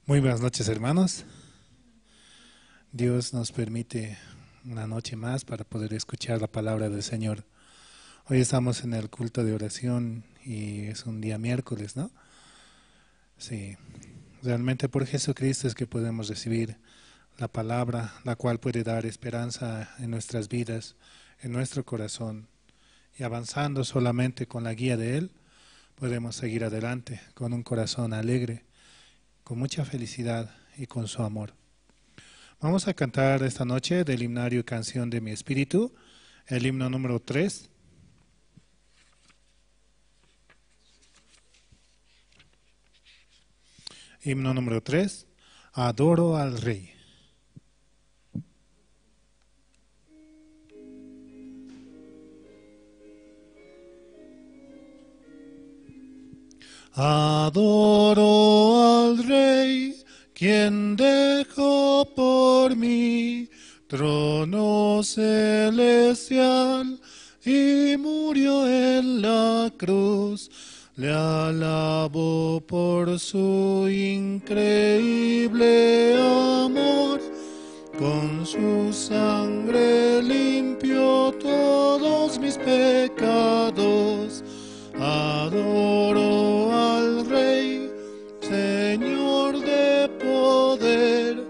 Muy buenas noches, hermanos. Dios nos permite una noche más para poder escuchar la palabra del Señor. Hoy estamos en el culto de oración y es un día miércoles, ¿no? Sí, realmente por Jesucristo es que podemos recibir la palabra, la cual puede dar esperanza en nuestras vidas, en nuestro corazón. Y avanzando solamente con la guía de Él, podemos seguir adelante con un corazón alegre, con mucha felicidad y con su amor. Vamos a cantar esta noche del himnario Canción de mi Espíritu, el himno número 3. Himno número 3, Adoro al Rey. Adoro al Rey, quien dejó por mí trono celestial y murió en la cruz. Le alabo por su increíble amor, con su sangre limpió todos mis pecados. Adoro al Rey, Señor de poder,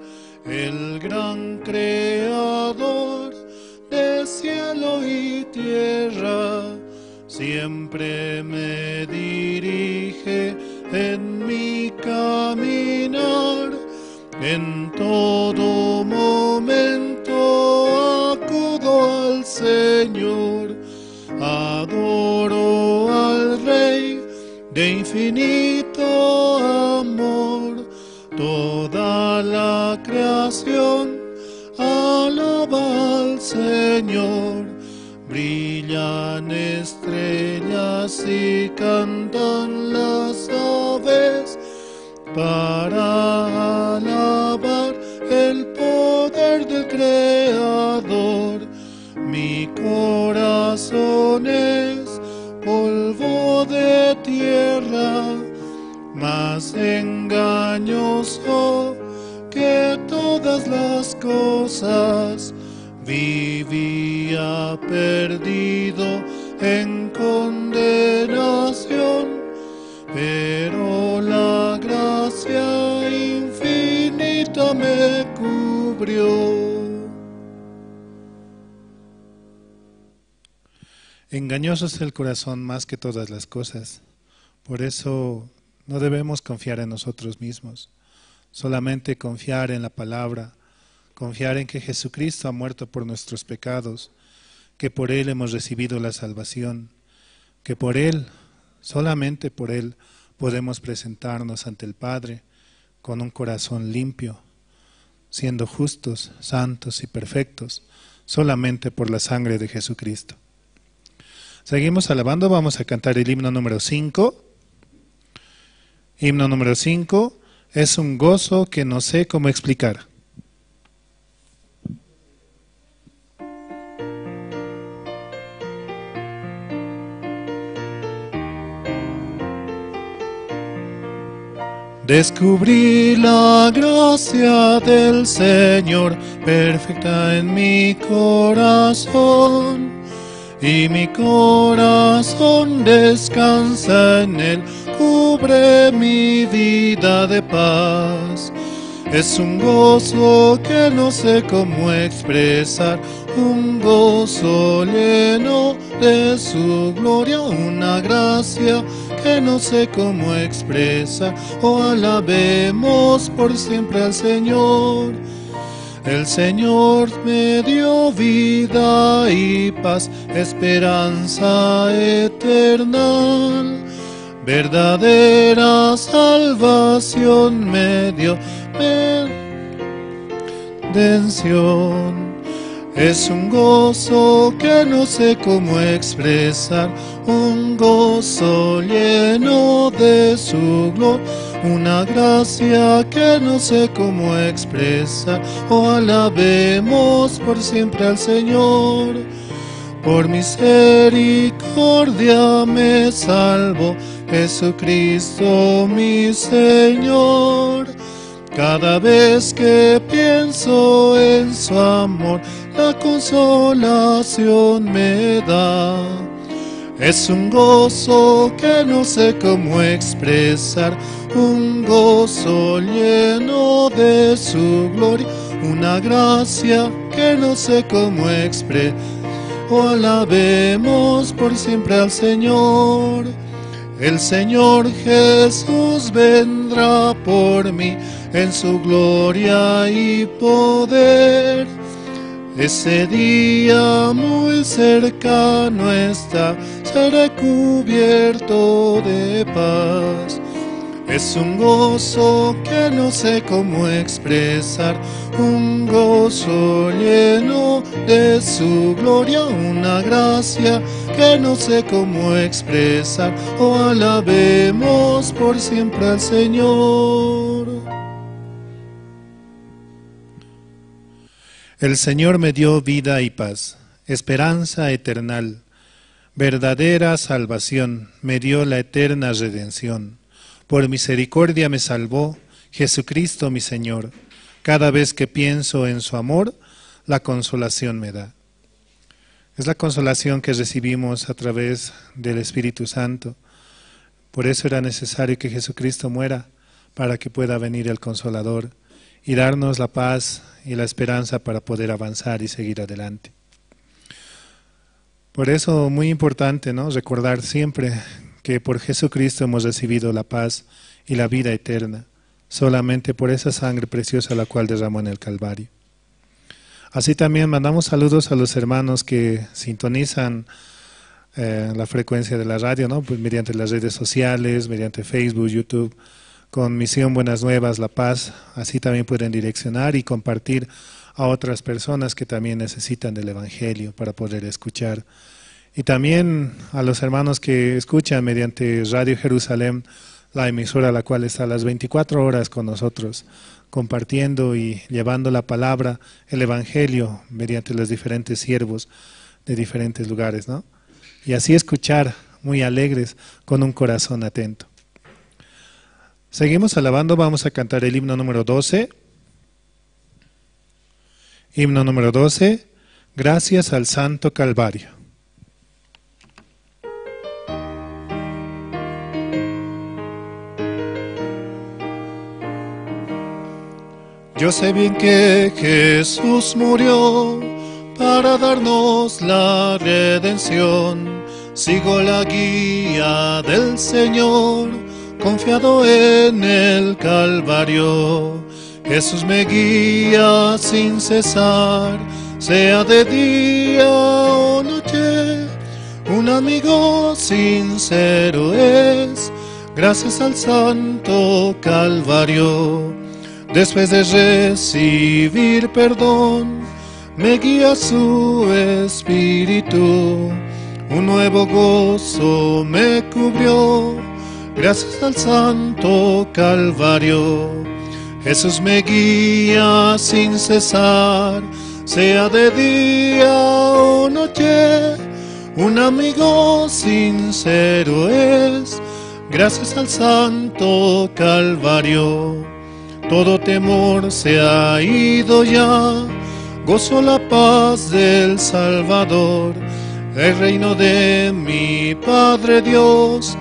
el gran creador de cielo y tierra. Siempre me dirige en mi caminar, en todo momento acudo al Señor. Adoro al Rey de infinito amor, toda la creación alaba al Señor. Brillan estrellas y cantan las aves para alabar el poder del Creador. Mi corazón es polvo de tierra, más engañoso que todas las cosas. Vivía perdido en condenación, pero la gracia infinita me cubrió. Engañoso es el corazón más que todas las cosas. Por eso no debemos confiar en nosotros mismos, solamente confiar en la palabra, confiar en que Jesucristo ha muerto por nuestros pecados, que por Él hemos recibido la salvación, que por Él, solamente por Él, podemos presentarnos ante el Padre con un corazón limpio, siendo justos, santos y perfectos, solamente por la sangre de Jesucristo. Seguimos alabando, vamos a cantar el himno número 5. Himno número 5, es un gozo que no sé cómo explicar. Descubrí la gracia del Señor perfecta en mi corazón, y mi corazón descansa en Él, cubre mi vida de paz. Es un gozo que no sé cómo expresar, un gozo lleno de su gloria, una gracia que no sé cómo expresar. Oh, alabemos por siempre al Señor. El Señor me dio vida y paz, esperanza eterna, verdadera salvación me dio, redención. Es un gozo que no sé cómo expresar, un gozo lleno de su gloria, una gracia que no sé cómo expresar. Oh, alabemos por siempre al Señor. Por misericordia me salvó Jesucristo mi Señor. Cada vez que pienso en su amor, la consolación me da. Es un gozo que no sé cómo expresar, un gozo lleno de su gloria, una gracia que no sé cómo expresar. Oh, alabemos por siempre al Señor. El Señor Jesús vendrá por mí en su gloria y poder. Ese día muy cercano está, seré cubierto de paz. Es un gozo que no sé cómo expresar, un gozo lleno de su gloria, una gracia que no sé cómo expresar. Oh, alabemos por siempre al Señor. El Señor me dio vida y paz, esperanza eternal, verdadera salvación, me dio la eterna redención. Por misericordia me salvó Jesucristo mi Señor. Cada vez que pienso en su amor, la consolación me da. Es la consolación que recibimos a través del Espíritu Santo. Por eso era necesario que Jesucristo muera, para que pueda venir el Consolador y darnos la paz y la esperanza para poder avanzar y seguir adelante. Por eso muy importante, ¿no?, recordar siempre que por Jesucristo hemos recibido la paz y la vida eterna, solamente por esa sangre preciosa la cual derramó en el Calvario. Así también mandamos saludos a los hermanos que sintonizan la frecuencia de la radio, ¿no?, pues mediante las redes sociales, mediante Facebook, YouTube, con Misión Buenas Nuevas, La Paz. Así también pueden direccionar y compartir a otras personas que también necesitan del Evangelio para poder escuchar. Y también a los hermanos que escuchan mediante Radio Jerusalén, la emisora la cual está a las 24 horas con nosotros, compartiendo y llevando la palabra, el Evangelio, mediante los diferentes siervos de diferentes lugares, ¿no? Y así escuchar muy alegres, con un corazón atento. Seguimos alabando, vamos a cantar el himno número 12. Himno número 12, Gracias al Santo Calvario. Yo sé bien que Jesús murió para darnos la redención. Sigo la guía del Señor, confiado en el Calvario. Jesús me guía sin cesar, sea de día o noche. Un amigo sincero es, gracias al Santo Calvario. Después de recibir perdón, me guía su Espíritu. Un nuevo gozo me cubrió, gracias al Santo Calvario. Jesús me guía sin cesar, sea de día o noche. Un amigo sincero es, gracias al Santo Calvario. Todo temor se ha ido ya, gozo la paz del Salvador. El reino de mi Padre Dios,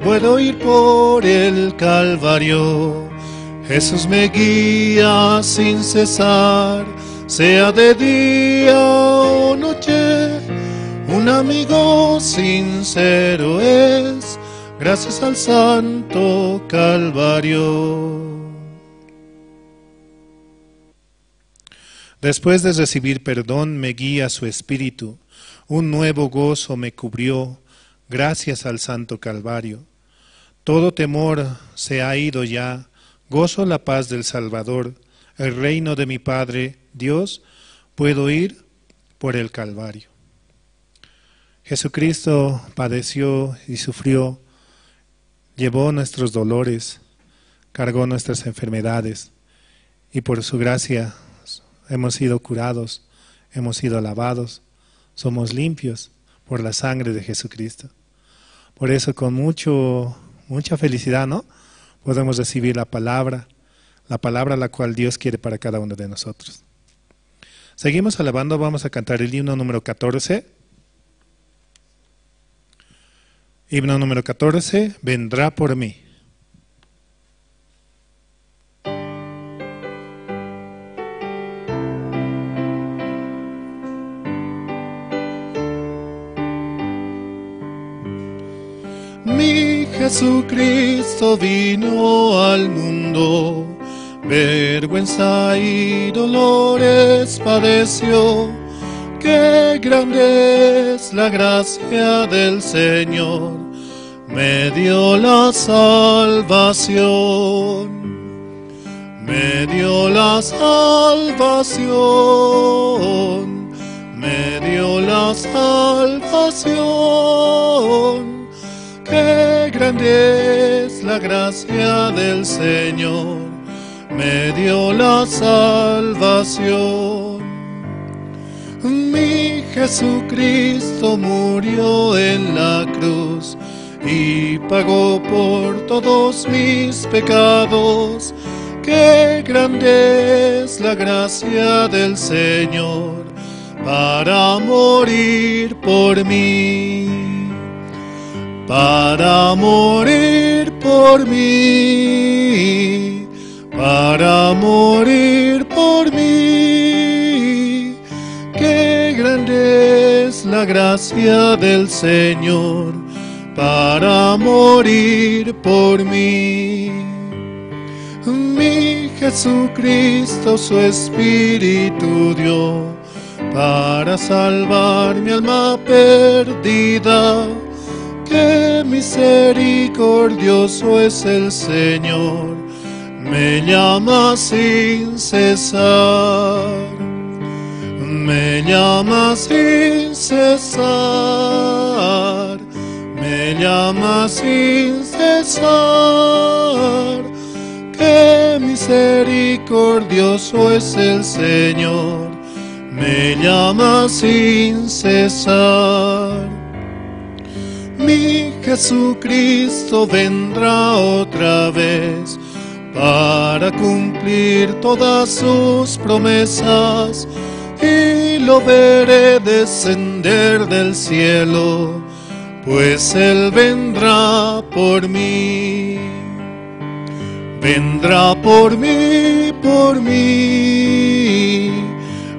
puedo ir por el Calvario. Jesús me guía sin cesar, sea de día o noche. Un amigo sincero es, gracias al Santo Calvario. Después de recibir perdón, me guía su Espíritu. Un nuevo gozo me cubrió, gracias al Santo Calvario. Todo temor se ha ido ya, gozo la paz del Salvador. El reino de mi Padre, Dios, puedo ir por el Calvario. Jesucristo padeció y sufrió, llevó nuestros dolores, cargó nuestras enfermedades, y por su gracia hemos sido curados, hemos sido lavados, somos limpios por la sangre de Jesucristo. Por eso con mucha felicidad, ¿no?, podemos recibir la palabra la palabra la cual Dios quiere para cada uno de nosotros. Seguimos alabando, vamos a cantar el himno número 14. Himno número 14, vendrá por mí. Mi Jesucristo vino al mundo, vergüenza y dolores padeció. Qué grande es la gracia del Señor, me dio la salvación, me dio la salvación, me dio la salvación. Qué grande es la gracia del Señor, me dio la salvación. Mi Jesucristo murió en la cruz y pagó por todos mis pecados. Qué grande es la gracia del Señor para morir por mí, para morir por mí, para morir por mí. Qué grande es la gracia del Señor para morir por mí. Mi Jesucristo su Espíritu dio para salvar mi alma perdida. Qué misericordioso es el Señor, me llama sin cesar, me llama sin cesar, me llama sin cesar. Qué misericordioso es el Señor, me llama sin cesar. Mi Jesucristo vendrá otra vez para cumplir todas sus promesas, y lo veré descender del cielo, pues Él vendrá por mí. Vendrá por mí, por mí,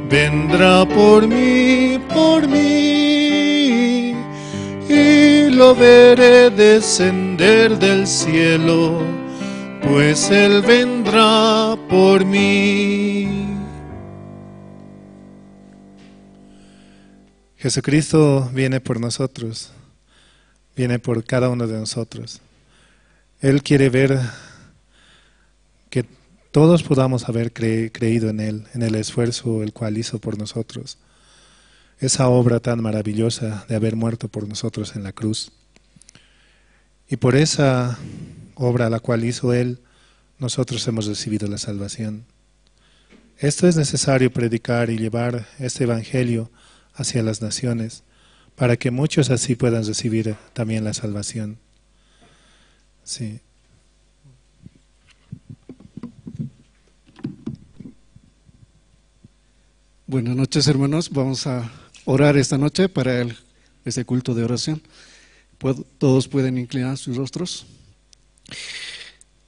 vendrá por mí, por mí, y lo veré descender del cielo, pues Él vendrá por mí. Jesucristo viene por nosotros, viene por cada uno de nosotros. Él quiere ver que todos podamos haber creído en Él, en el esfuerzo el cual hizo por nosotros. Esa obra tan maravillosa de haber muerto por nosotros en la cruz. Y por esa obra la cual hizo Él, nosotros hemos recibido la salvación. Esto es necesario predicar y llevar este evangelio hacia las naciones, para que muchos así puedan recibir también la salvación. Sí. Buenas noches, hermanos. Vamos a orar esta noche para este culto de oración. Todos pueden inclinar sus rostros.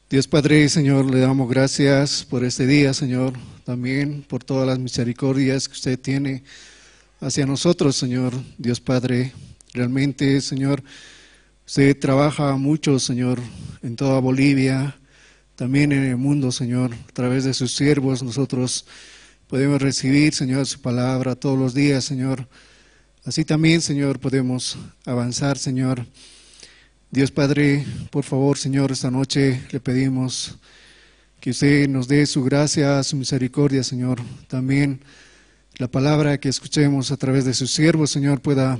Dios Padre y Señor, le damos gracias por este día, Señor, también por todas las misericordias que usted tiene hacia nosotros, Señor. Dios Padre, realmente, Señor, usted trabaja mucho, Señor, en toda Bolivia, también en el mundo, Señor. A través de sus siervos nosotros podemos recibir, Señor, su palabra todos los días, Señor. Así también, Señor, podemos avanzar, Señor. Dios Padre, por favor, Señor, esta noche le pedimos que usted nos dé su gracia, su misericordia, Señor. También la palabra que escuchemos a través de sus siervos, Señor, pueda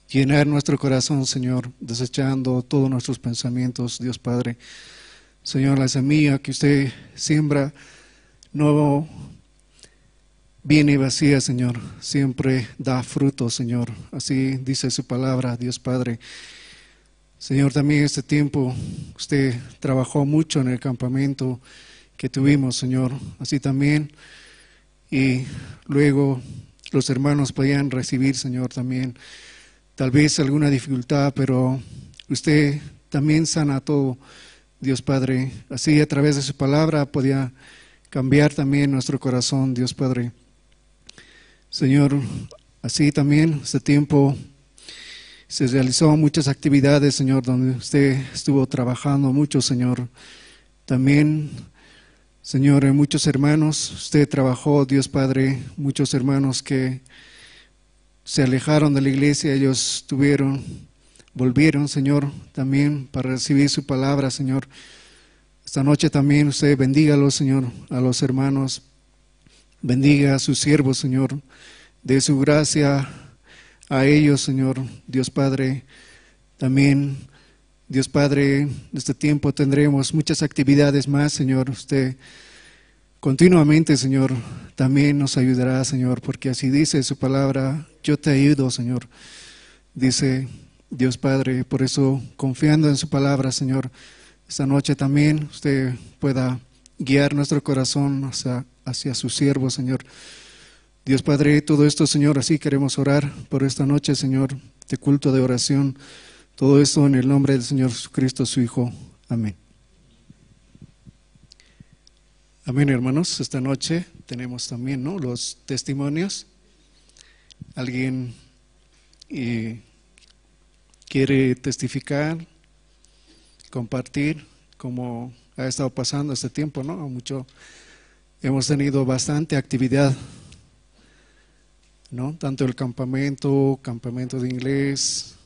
llenar nuestro corazón, Señor, desechando todos nuestros pensamientos, Dios Padre. Señor, la semilla que usted siembra no viene vacía, Señor, siempre da fruto, Señor. Así dice su palabra, Dios Padre. Señor, también este tiempo usted trabajó mucho en el campamento que tuvimos, Señor. Así también, y luego los hermanos podían recibir, Señor, también tal vez alguna dificultad, pero usted también sana todo, Dios Padre. Así a través de su palabra podía cambiar también nuestro corazón, Dios Padre. Señor, así también este tiempo se realizó muchas actividades, Señor, donde usted estuvo trabajando mucho, Señor. También, Señor, en muchos hermanos, usted trabajó, Dios Padre, muchos hermanos que se alejaron de la iglesia, ellos volvieron, Señor, también para recibir su palabra, Señor. Esta noche también usted bendígalos, Señor, a los hermanos, bendiga a sus siervos, Señor, de su gracia a ellos, Señor, Dios Padre. También, Dios Padre, en este tiempo tendremos muchas actividades más, Señor. Usted continuamente, Señor, también nos ayudará, Señor, porque así dice su palabra, yo te ayudo, Señor. Dice Dios Padre, por eso confiando en su palabra, Señor, esta noche también usted pueda guiar nuestro corazón hacia su siervo, Señor. Dios Padre, todo esto, Señor, así queremos orar por esta noche, Señor, de culto de oración. Todo esto en el nombre del Señor Jesucristo, su Hijo. Amén. Amén, hermanos. Esta noche tenemos también, ¿no?, los testimonios. ¿Alguien quiere testificar, compartir cómo ha estado pasando este tiempo, ¿no? Hemos tenido bastante actividad, ¿no? Tanto el campamento de inglés.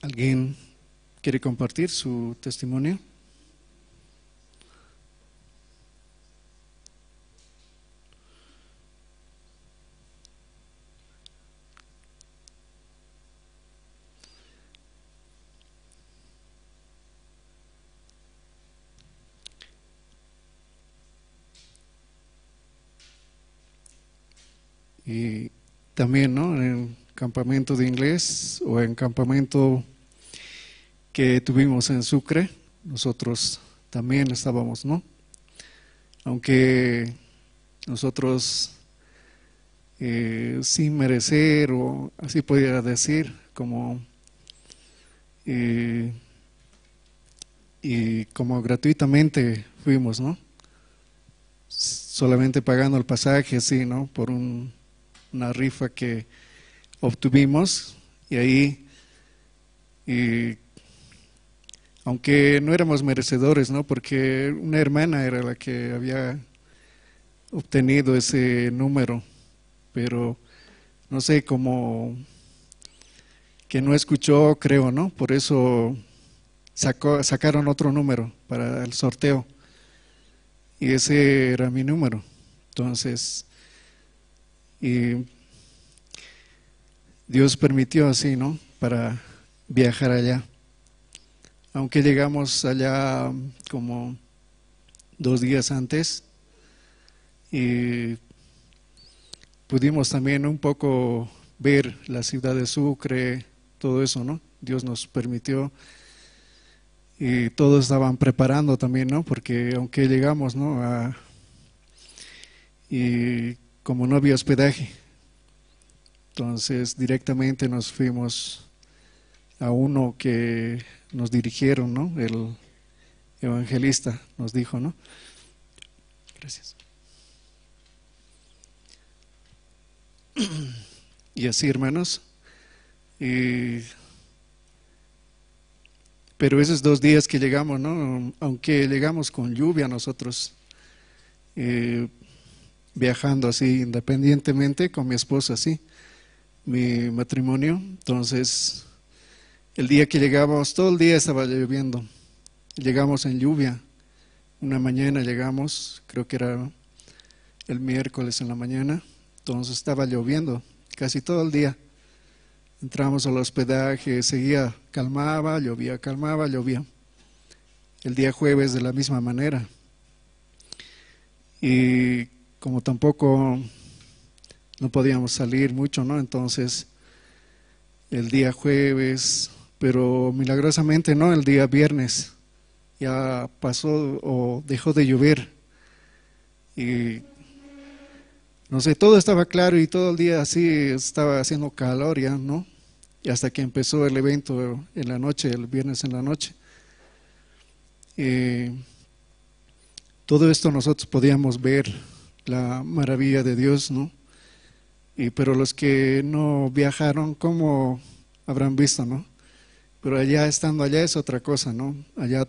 ¿Alguien quiere compartir su testimonio? Y también, ¿no?, en el campamento de inglés o en campamento que tuvimos en Sucre, nosotros también estábamos, ¿no? Aunque nosotros sin merecer, o así podría decir, y como gratuitamente fuimos, ¿no? Solamente pagando el pasaje, así, ¿no?, por una rifa que obtuvimos, y ahí, aunque no éramos merecedores, ¿no?, porque una hermana era la que había obtenido ese número, pero no sé, como que no escuchó, creo, ¿no? Por eso sacaron otro número para el sorteo, y ese era mi número. Entonces, y Dios permitió así, ¿no?, para viajar allá. Aunque llegamos allá como 2 días antes, y pudimos también un poco ver la ciudad de Sucre, todo eso, ¿no? Dios nos permitió, y todos estaban preparando también, ¿no? Porque aunque llegamos, ¿no?, y como no había hospedaje, entonces directamente nos fuimos a uno que nos dirigieron, ¿no? El evangelista nos dijo, ¿no? Gracias. Y así, hermanos, pero esos 2 días que llegamos, ¿no?, aunque llegamos con lluvia nosotros, viajando así independientemente con mi esposa, así, mi matrimonio. Entonces, el día que llegamos, todo el día estaba lloviendo. Llegamos en lluvia. Una mañana llegamos, creo que era el miércoles en la mañana, entonces estaba lloviendo casi todo el día. Entramos al hospedaje, seguía, calmaba, llovía, calmaba, llovía. El día jueves de la misma manera. Y como tampoco no podíamos salir mucho, ¿no? Entonces, el día jueves pero milagrosamente no, el día viernes ya pasó o dejó de llover y no sé, todo estaba claro y todo el día así estaba haciendo calor ya, ¿no? Y hasta que empezó el evento en la noche, el viernes en la noche. Todo esto nosotros podíamos ver la maravilla de Dios, ¿no? Pero los que no viajaron, ¿cómo habrán visto, no? Pero allá, estando allá, es otra cosa, ¿no? Allá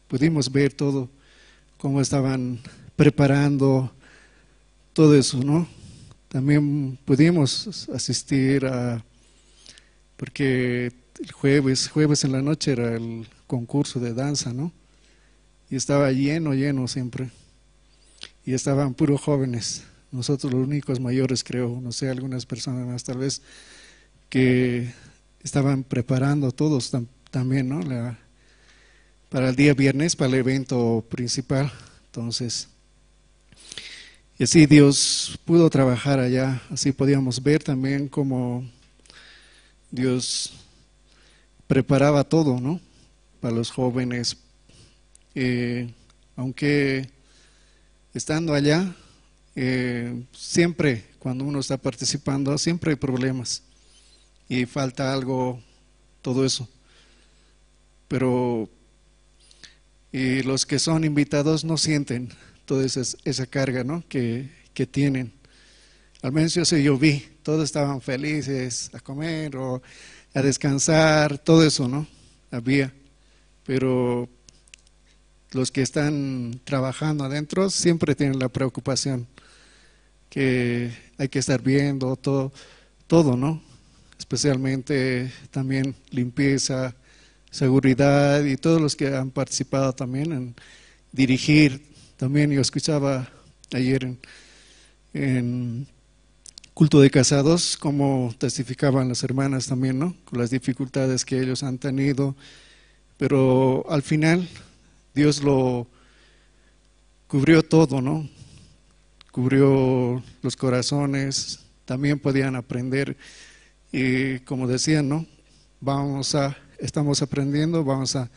pudimos ver todo, cómo estaban preparando todo eso, ¿no? También pudimos asistir porque el jueves en la noche era el concurso de danza, ¿no? Y estaba lleno siempre. Y estaban puros jóvenes, nosotros los únicos mayores, creo, no sé, algunas personas más tal vez, que estaban preparando todos también, ¿no? Para el día viernes, para el evento principal. Entonces, y así Dios pudo trabajar allá, así podíamos ver también cómo Dios preparaba todo, ¿no? Para los jóvenes, aunque estando allá, siempre cuando uno está participando, siempre hay problemas y falta algo, todo eso. Pero los que son invitados no sienten toda esa carga, ¿no? que tienen. Al menos yo vi, todos estaban felices a comer o a descansar, todo eso, ¿no? Había, pero los que están trabajando adentro siempre tienen la preocupación que hay que estar viendo todo, ¿no? Especialmente también limpieza, seguridad y todos los que han participado también en dirigir. También yo escuchaba ayer en culto de casados cómo testificaban las hermanas también, ¿no? Con las dificultades que ellos han tenido, pero al final Dios lo cubrió todo, ¿no? Cubrió los corazones, también podían aprender y como decían, ¿no? Estamos aprendiendo, vamos a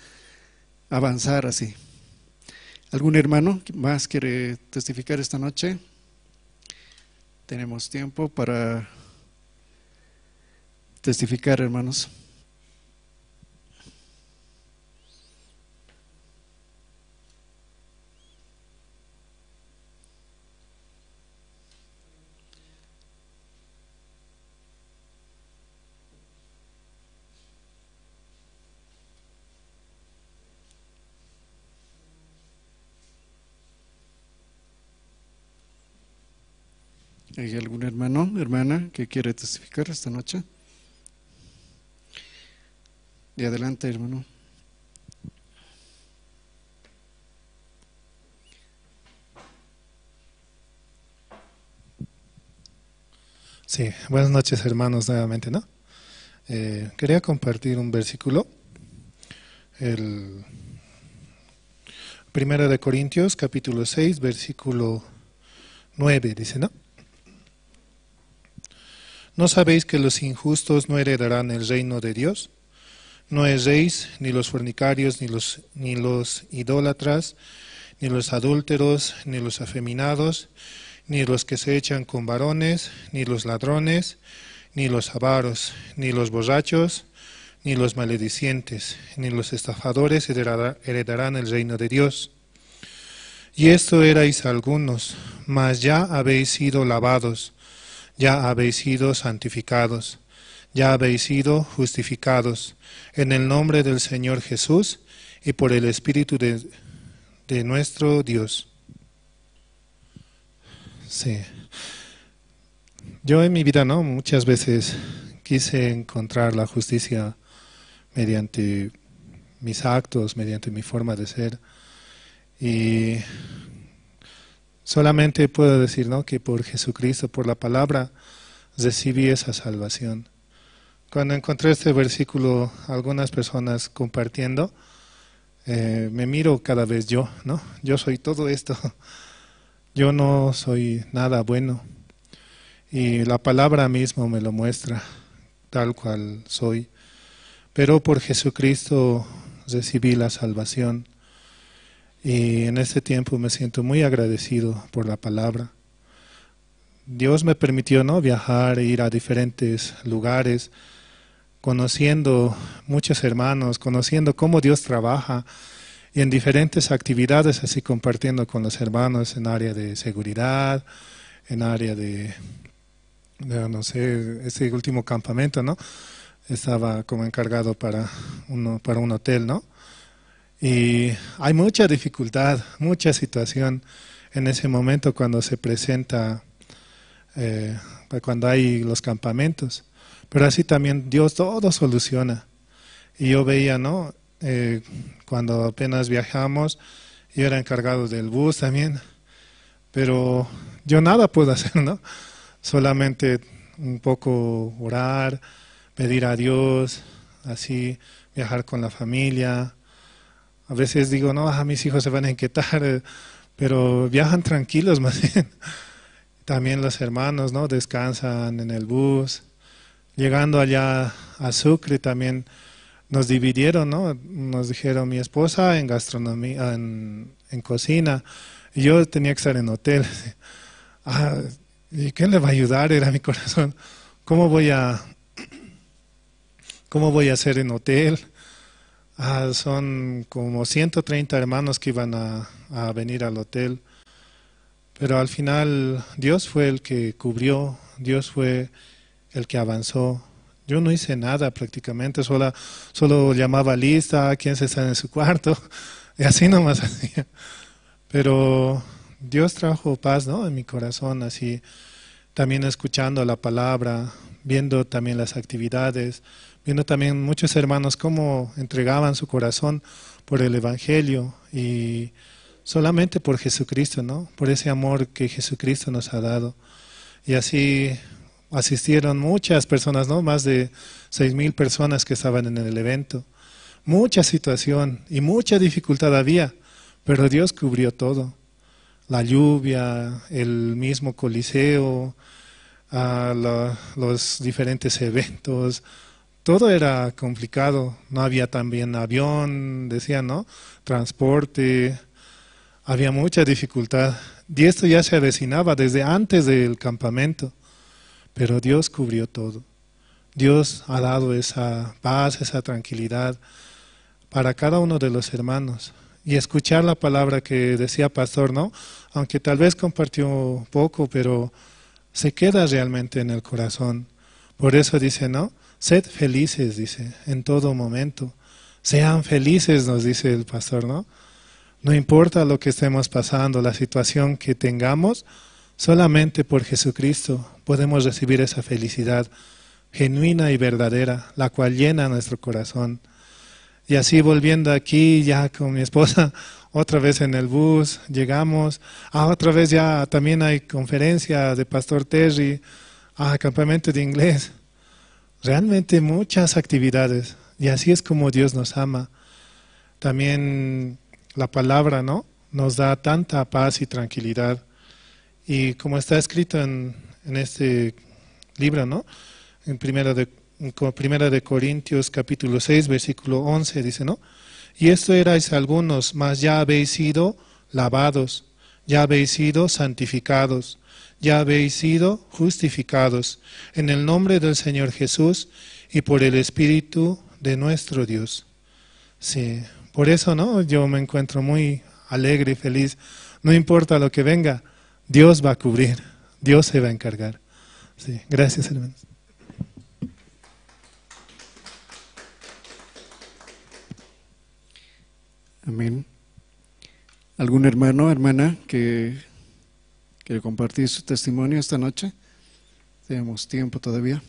avanzar así. ¿Algún hermano más quiere testificar esta noche? Tenemos tiempo para testificar, hermanos. ¿Hay algún hermano, hermana que quiere testificar esta noche? De adelante, hermano. Sí, buenas noches hermanos nuevamente, ¿no? Quería compartir un versículo, el 1 de Corintios, capítulo 6, versículo 9, dice, ¿no? ¿No sabéis que los injustos no heredarán el reino de Dios? No erréis, ni los fornicarios, ni los idólatras, ni los adúlteros, ni los afeminados, ni los que se echan con varones, ni los ladrones, ni los avaros, ni los borrachos, ni los maledicientes, ni los estafadores heredarán el reino de Dios. Y esto erais algunos, mas ya habéis sido lavados, ya habéis sido santificados, ya habéis sido justificados en el nombre del Señor Jesús y por el Espíritu de nuestro Dios. Sí. Yo en mi vida, ¿no? Muchas veces quise encontrar la justicia mediante mis actos, mediante mi forma de ser. Y solamente puedo decir, ¿no? Que por Jesucristo, por la palabra, recibí esa salvación. Cuando encontré este versículo, algunas personas compartiendo, me miro cada vez yo, ¿no? Yo soy todo esto. Yo no soy nada bueno. Y la palabra mismo me lo muestra, tal cual soy. pero por Jesucristo recibí la salvación. Y en este tiempo me siento muy agradecido por la palabra. Dios me permitió, ¿no?, viajar e ir a diferentes lugares, conociendo muchos hermanos, conociendo cómo Dios trabaja y en diferentes actividades, así compartiendo con los hermanos en área de seguridad, en área de no sé, ese último campamento, ¿no? Estaba como encargado para un hotel, ¿no? Y hay mucha dificultad, mucha situación en ese momento cuando se presenta, cuando hay los campamentos. Pero así también Dios todo soluciona. Y yo veía, ¿no? Cuando apenas viajamos, yo era encargado del bus también, pero yo nada puedo hacer, ¿no? Solamente un poco orar, pedir a Dios, así viajar con la familia. A veces digo, no, mis hijos se van a inquietar, pero viajan tranquilos más bien. También los hermanos, ¿no?, descansan en el bus. Llegando allá a Sucre también nos dividieron, ¿no? Nos dijeron mi esposa en gastronomía, en cocina, y yo tenía que estar en hotel. ¿Y quién le va a ayudar? Era mi corazón. ¿Cómo voy a hacer en hotel? Son como 130 hermanos que iban a venir al hotel. Pero al final Dios fue el que cubrió, Dios fue el que avanzó. Yo no hice nada prácticamente, solo llamaba lista, quién se está en su cuarto, y así nomás hacía. Pero Dios trajo paz, ¿no?, en mi corazón, así, también escuchando la palabra, viendo también las actividades, viendo también muchos hermanos cómo entregaban su corazón por el Evangelio y solamente por Jesucristo, ¿no?, por ese amor que Jesucristo nos ha dado. Y así asistieron muchas personas, ¿no?, más de 6,000 personas que estaban en el evento. Mucha situación y mucha dificultad había, pero Dios cubrió todo. La lluvia, el mismo coliseo, los diferentes eventos, todo era complicado. No había también avión, decían, ¿no?, transporte, había mucha dificultad. Y esto ya se avecinaba desde antes del campamento, pero Dios cubrió todo. Dios ha dado esa paz, esa tranquilidad para cada uno de los hermanos. Y escuchar la palabra que decía Pastor, ¿no?, aunque tal vez compartió poco, pero se queda realmente en el corazón. Por eso dice, ¿no?, sed felices, dice, en todo momento. Sean felices, nos dice el Pastor, ¿no? No importa lo que estemos pasando, la situación que tengamos, solamente por Jesucristo podemos recibir esa felicidad genuina y verdadera, la cual llena nuestro corazón. Y así volviendo aquí ya con mi esposa, otra vez en el bus, llegamos, otra vez ya también hay conferencia de Pastor Terry, campamento de inglés, realmente muchas actividades, y así es como Dios nos ama. También la palabra, ¿no?, nos da tanta paz y tranquilidad, y como está escrito en este libro, ¿no?, en Primera de Corintios capítulo 6 versículo 11 dice, ¿no?, y esto erais algunos, mas ya habéis sido lavados, ya habéis sido santificados, ya habéis sido justificados en el nombre del Señor Jesús y por el Espíritu de nuestro Dios. Sí, por eso, ¿no?, yo me encuentro muy alegre y feliz. No importa lo que venga, Dios va a cubrir, Dios se va a encargar. Sí, gracias, hermanos. Amén. ¿Algún hermano o hermana que quiere compartir su testimonio esta noche? Tenemos tiempo todavía.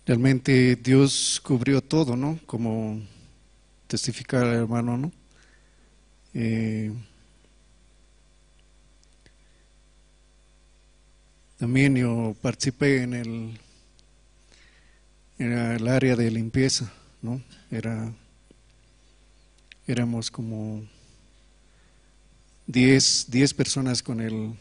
Realmente Dios cubrió todo, ¿no? Como testifica el hermano, ¿no? También yo participé en el área de limpieza, ¿no? Éramos como 10 personas con el